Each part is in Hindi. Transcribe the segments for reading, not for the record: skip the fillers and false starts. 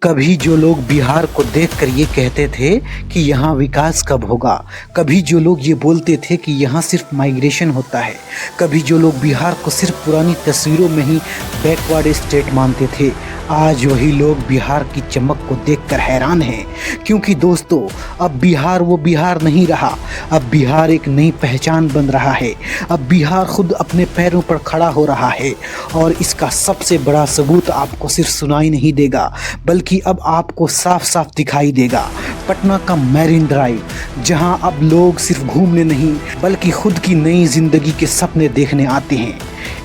कभी जो लोग बिहार को देखकर ये कहते थे कि यहाँ विकास कब होगा, कभी जो लोग ये बोलते थे कि यहाँ सिर्फ माइग्रेशन होता है, कभी जो लोग बिहार को सिर्फ पुरानी तस्वीरों में ही बैकवर्ड स्टेट मानते थे, आज वही लोग बिहार की चमक को देखकर हैरान हैं। क्योंकि दोस्तों, अब बिहार वो बिहार नहीं रहा, अब बिहार एक नई पहचान बन रहा है। अब बिहार खुद अपने पैरों पर खड़ा हो रहा है और इसका सबसे बड़ा सबूत आपको सिर्फ सुनाई नहीं देगा, बल्कि अब आपको साफ साफ दिखाई देगा। पटना का मैरिन ड्राइव, जहां अब लोग सिर्फ घूमने नहीं बल्कि खुद की नई जिंदगी के सपने देखने आते हैं।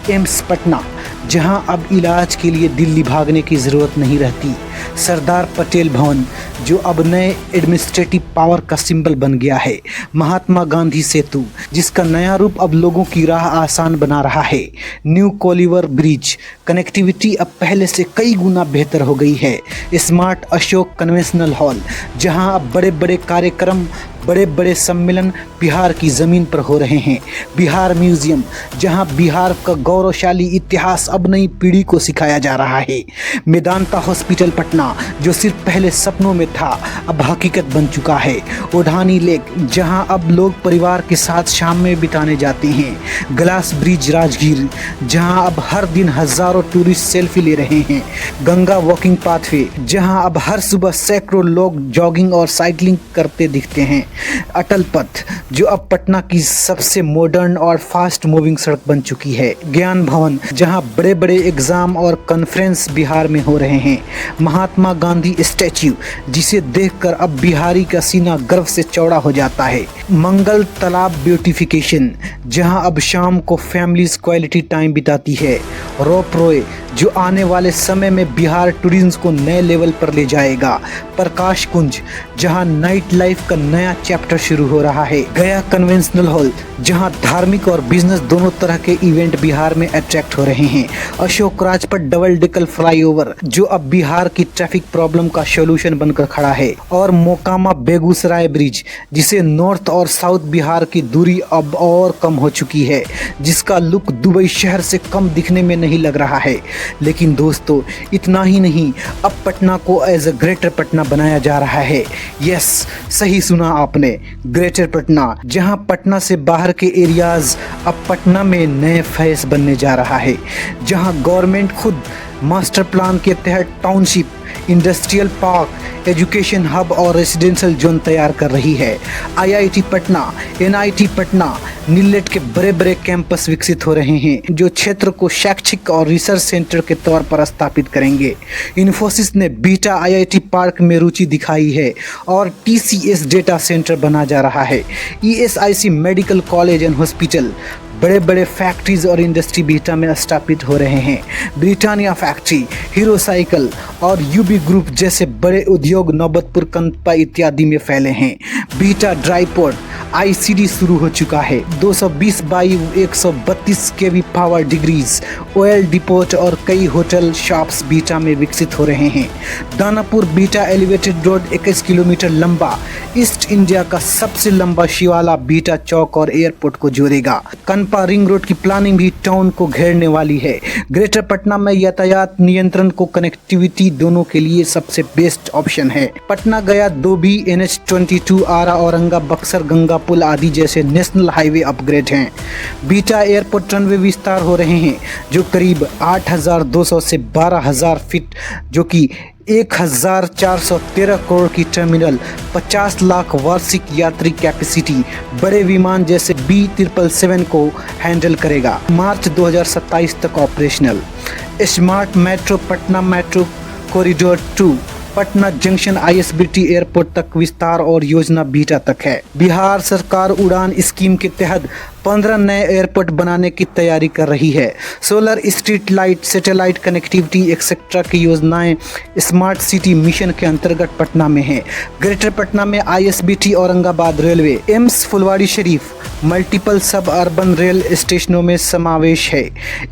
एम्स पटना, जहां अब इलाज के लिए दिल्ली भागने की ज़रूरत नहीं रहती। सरदार पटेल भवन, जो अब नए एडमिनिस्ट्रेटिव पावर का सिंबल बन गया है। महात्मा गांधी सेतु, जिसका नया रूप अब लोगों की राह आसान बना रहा है। न्यू कोलिवर ब्रिज, कनेक्टिविटी अब पहले से कई गुना बेहतर हो गई है। स्मार्ट अशोक कन्वेंशनल हॉल, जहां अब बड़े बड़े कार्यक्रम, बड़े बड़े सम्मेलन बिहार की ज़मीन पर हो रहे हैं। बिहार म्यूज़ियम, जहां बिहार का गौरवशाली इतिहास अब नई पीढ़ी को सिखाया जा रहा है। मेदांता हॉस्पिटल पटना, जो सिर्फ पहले सपनों में था, अब हकीकत बन चुका है। ओढ़ानी लेक, जहां अब लोग परिवार के साथ शाम में बिताने जाते हैं। ग्लास ब्रिज राजगीर, जहां अब हर दिन हज़ारों टूरिस्ट सेल्फी ले रहे हैं। गंगा वॉकिंग पाथवे, जहां अब हर सुबह सैकड़ों लोग जॉगिंग और साइकिलिंग करते दिखते हैं। अटल पथ, जो अब पटना की सबसे मॉडर्न और फास्ट मूविंग सड़क बन चुकी है। ज्ञान भवन, जहां बड़े बड़े एग्जाम और कॉन्फ्रेंस बिहार में हो रहे हैं। महात्मा गांधी स्टैच्यू, जिसे देखकर अब बिहारी का सीना गर्व से चौड़ा हो जाता है। मंगल तालाब ब्यूटिफिकेशन, जहां अब शाम को फैमिलीज क्वालिटी टाइम बिताती है। रोप रोए, जो आने वाले समय में बिहार टूरिज्म को नए लेवल पर ले जाएगा। प्रकाश कुंज, जहां नाइट लाइफ का नया चैप्टर शुरू हो रहा है। गया कन्वेंशनल हॉल, जहां धार्मिक और बिजनेस दोनों तरह के इवेंट बिहार में अट्रैक्ट हो रहे हैं। Ashok Rajpath double decker flyover, जो अब बिहार की ट्रैफिक प्रॉब्लम का सॉल्यूशन बनकर खड़ा है। और मोकामा बेगूसराय ब्रिज, जिसे नॉर्थ और साउथ बिहार की दूरी अब और कम हो चुकी है, जिसका लुक दुबई शहर से कम दिखने में नहीं लग रहा है। लेकिन दोस्तों, इतना ही नहीं, अब पटना को एज अ ग्रेटर पटना बनाया जा रहा है। यस, सही सुना आपने, ग्रेटर पटना, जहां पटना से बाहर के एरियाज अब पटना में नए फेस बनने जा रहा है। जहां गवर्नमेंट खुद मास्टर प्लान के तहत township, industrial park, education hub और रेजिडेंशियल जोन तैयार कर रही है। आईआईटी पटना, एनआईटी पटना, नीलेट के बड़े बड़े कैंपस विकसित हो रहे हैं, जो क्षेत्र को शैक्षिक और रिसर्च सेंटर के तौर पर स्थापित करेंगे। इन्फोसिस ने बीटा आईआईटी पार्क में रुचि दिखाई है और टीसीएस डेटा सेंटर बना जा रहा है। ESIC medical college and hospital, बड़े बड़े फैक्ट्रीज और इंडस्ट्री बीटा में स्थापित हो रहे हैं। ब्रिटानिया फैक्ट्री, हीरो साइकिल और यूबी ग्रुप जैसे बड़े उद्योग नौबतपुर, कनपा इत्यादि में फैले हैं। बीटा ड्राई पोर्ट आईसीडी शुरू हो चुका है। 220 by 132 KV power degrees, oil depot और कई होटल शॉप्स बीटा में विकसित हो रहे हैं। Danapur beta elevated road 21 kilometre लंबा, ईस्ट इंडिया का सबसे लंबा शिवाला बीटा चौक और एयरपोर्ट को जोड़ेगा। कनपा रिंग रोड की प्लानिंग भी टाउन को घेरने वाली है। ग्रेटर पटना में यातायात नियंत्रण को कनेक्टिविटी दोनों के लिए सबसे बेस्ट ऑप्शन है। पटना गया 2B, NH22, आरा, औरंगा, बक्सर, गंगा पुल आदि जैसे नेशनल हाईवे अपग्रेड हैं। बीटा एयरपोर्ट रनवे विस्तार हो रहे हैं, जो करीब 8,200 से 12,000 फीट, जो कि 1,413 करोड़ की टर्मिनल, 50 लाख वार्षिक यात्री कैपेसिटी, बड़े विमान जैसे B777 को हैंडल करेगा। मार्च 2027 तक operational. Smart metro Patna metro corridor 2, Patna junction ISBT airport तक विस्तार और योजना बीटा तक है। बिहार सरकार उड़ान स्कीम के तहत 15 नए एयरपोर्ट बनाने की तैयारी कर रही है। Solar street light, satellite connectivity etcetera की योजनाएं स्मार्ट सिटी मिशन के अंतर्गत पटना में है। ग्रेटर पटना में ISBT औरंगाबाद रेलवे, एम्स फुलवाड़ी शरीफ, मल्टीपल सब अर्बन रेल स्टेशनों में समावेश है।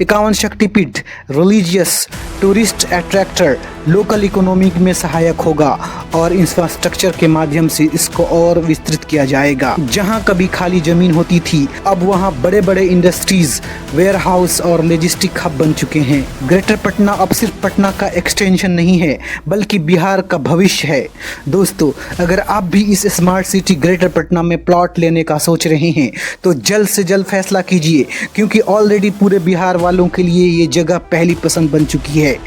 51 शक्तिपीठ, religious, tourist attractor, local economy में सहायक होगा और इंफ्रास्ट्रक्चर के माध्यम से इसको और विस्तृत किया जाएगा। जहां कभी खाली जमीन होती थी, अब वहां बड़े बड़े इंडस्ट्रीज, वेयरहाउस और लॉजिस्टिक हब बन चुके हैं। ग्रेटर पटना अब सिर्फ पटना का एक्सटेंशन नहीं है, बल्कि बिहार का भविष्य है। दोस्तों, अगर आप भी इस स्मार्ट सिटी ग्रेटर पटना में प्लॉट लेने का सोच रहे हैं तो जल्द से जल्द फैसला कीजिए, क्योंकि ऑलरेडी पूरे बिहार वालों के लिए ये जगह पहली पसंद बन चुकी है।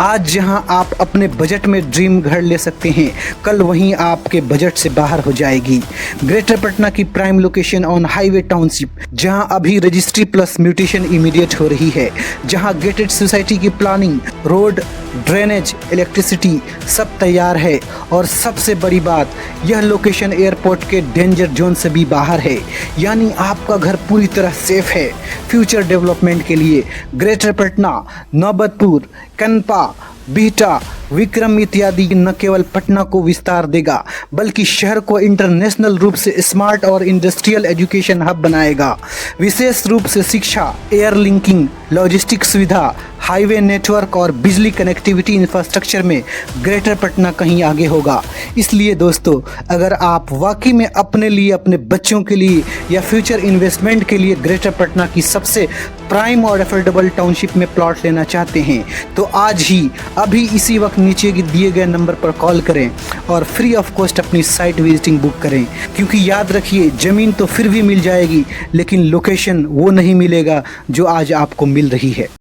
आज जहां आप अपने बजट में ड्रीम घर ले सकते हैं, कल वहीं आपके बजट से बाहर हो जाएगी। ग्रेटर पटना की prime location on highway township, जहां अभी रजिस्ट्री प्लस म्यूटेशन इमीडिएट हो रही है, जहां गेटेड सोसाइटी की प्लानिंग, रोड, ड्रेनेज, इलेक्ट्रिसिटी सब तैयार है और सबसे बड़ी बात, यह लोकेशन एयरपोर्ट के डेंजर जोन से भी बाहर है, यानी आपका घर पूरी तरह सेफ है। फ्यूचर डेवलपमेंट के लिए ग्रेटर पटना, नौबतपुर, कनपा, बिहटा, विक्रम इत्यादि न केवल पटना को विस्तार देगा, बल्कि शहर को इंटरनेशनल रूप से स्मार्ट और इंडस्ट्रियल एजुकेशन हब बनाएगा। विशेष रूप से शिक्षा, एयर लिंकिंग, लॉजिस्टिक सुविधा, हाईवे नेटवर्क और बिजली कनेक्टिविटी इंफ्रास्ट्रक्चर में ग्रेटर पटना कहीं आगे होगा। इसलिए दोस्तों, अगर आप वाकई में अपने लिए, अपने बच्चों के लिए या फ्यूचर इन्वेस्टमेंट के लिए ग्रेटर पटना की सबसे प्राइम और अफोर्डेबल टाउनशिप में प्लॉट लेना चाहते हैं, तो आज ही अभी इसी वक्त नीचे दिए गए नंबर पर कॉल करें और फ्री ऑफ कॉस्ट अपनी साइट विजिटिंग बुक करें। क्योंकि याद रखिए, ज़मीन तो फिर भी मिल जाएगी, लेकिन लोकेशन वो नहीं मिलेगा जो आज आपको मिल रही है।